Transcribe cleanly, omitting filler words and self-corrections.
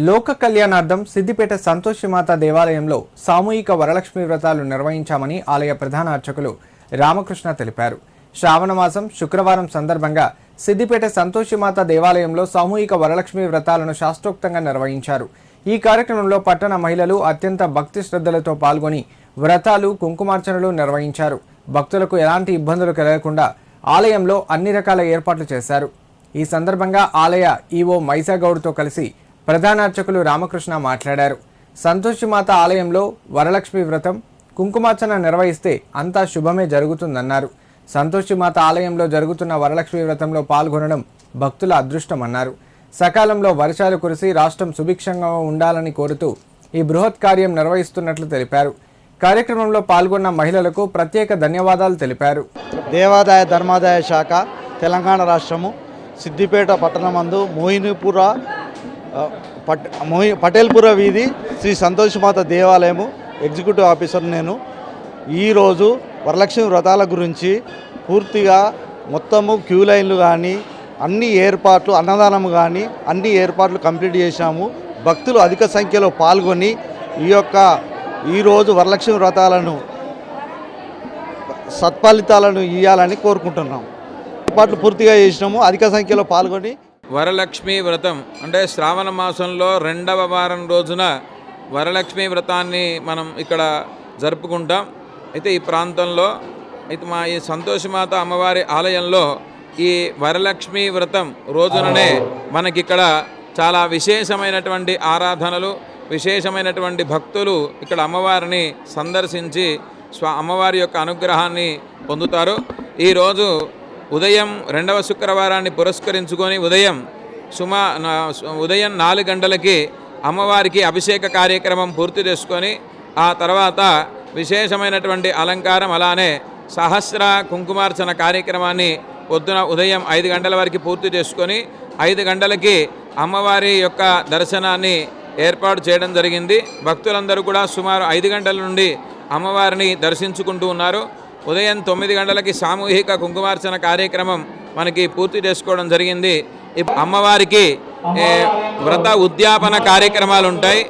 లోక కళ్యాణార్థం సిద్దిపేట సంతోషిమాత దేవాలయంలో సామూహిక వరలక్ష్మి వ్రతాలు నిర్వహించామని ఆలయ ప్రధాన అర్చకులు రామకృష్ణ తెలిపారు. శ్రావణ మాసం శుక్రవారం సందర్భంగా సిద్దిపేట సంతోషిమాత దేవాలయంలో సామూహిక వరలక్ష్మి వ్రతాలను శాస్త్రోక్తంగా నిర్వహించారు. ఈ కార్యక్రమంలో పట్టణ మహిళలు అత్యంత భక్తి శ్రద్ధలతో పాల్గొని వ్రతాలు, కుంకుమార్చనలు నిర్వహించారు. భక్తులకు ఎలాంటి ఇబ్బందులు కలగకుండా ఆలయంలో అన్ని రకాల ఏర్పాట్లు చేశారు. ఈ సందర్భంగా ఆలయ ఈవో మైసాగౌడ్తో కలిసి ప్రధాన అర్చకులు రామకృష్ణ మాట్లాడారు. సంతోషిమాత ఆలయంలో వరలక్ష్మి వ్రతం, కుంకుమార్చన నిర్వహిస్తే అంతా శుభమే జరుగుతుందన్నారు. సంతోషిమాత ఆలయంలో జరుగుతున్న వరలక్ష్మి వ్రతంలో పాల్గొనడం భక్తుల అదృష్టమన్నారు. సకాలంలో వర్షాలు కురిసి రాష్ట్రం సుభిక్షంగా ఉండాలని కోరుతూ ఈ బృహత్ కార్యం నిర్వహిస్తున్నట్లు తెలిపారు. కార్యక్రమంలో పాల్గొన్న మహిళలకు ప్రత్యేక ధన్యవాదాలు తెలిపారు. దేవాదాయ ధర్మాదాయ శాఖ తెలంగాణ రాష్ట్రము సిద్దిపేట పట్టణమందు పటేల్పుర వీధి శ్రీ సంతోషిమాత దేవాలయము ఎగ్జిక్యూటివ్ ఆఫీసర్ నేను. ఈరోజు వరలక్ష్మి వ్రతాల గురించి పూర్తిగా మొత్తము క్యూ లైన్లు కానీ అన్ని ఏర్పాట్లు, అన్నదానం కానీ అన్ని ఏర్పాట్లు కంప్లీట్ చేశాము. భక్తులు అధిక సంఖ్యలో పాల్గొని ఈరోజు వరలక్ష్మి వ్రతాలను సత్ఫలితాలను ఇవ్వాలని కోరుకుంటున్నాం. ఏర్పాట్లు పూర్తిగా చేసినాము. అధిక సంఖ్యలో పాల్గొని వరలక్ష్మి వ్రతం అంటే శ్రావణ మాసంలో 2వ వారం రోజున వరలక్ష్మి వ్రతాన్ని మనం ఇక్కడ జరుపుకుంటాం. అయితే ఈ ప్రాంతంలో మా ఈ సంతోషిమాత అమ్మవారి ఆలయంలో ఈ వరలక్ష్మి వ్రతం రోజుననే మనకిక్కడ చాలా విశేషమైనటువంటి ఆరాధనలు, విశేషమైనటువంటి భక్తులు ఇక్కడ అమ్మవారిని సందర్శించి అమ్మవారి యొక్క అనుగ్రహాన్ని పొందుతారు. ఈరోజు ఉదయం 2వ శుక్రవారాన్ని పురస్కరించుకొని ఉదయం 4 గంటలకి అమ్మవారికి అభిషేక కార్యక్రమం పూర్తి చేసుకొని ఆ తర్వాత విశేషమైనటువంటి అలంకారం, అలానే సహస్ర కుంకుమార్చన కార్యక్రమాన్ని పొద్దున ఉదయం 5 గంటల వరకు పూర్తి చేసుకొని 5 గంటలకి అమ్మవారి యొక్క దర్శనాన్ని ఏర్పాటు చేయడం జరిగింది. భక్తులందరూ కూడా సుమారు 5 గంటల నుండి అమ్మవారిని దర్శించుకుంటూ ఉన్నారు. ఉదయం 9 గంటలకి సామూహిక కుంకుమార్చన కార్యక్రమం మనకి పూర్తి చేసుకోవడం జరిగింది. అమ్మవారికి వ్రత ఉద్యాపన కార్యక్రమాలు ఉంటాయి.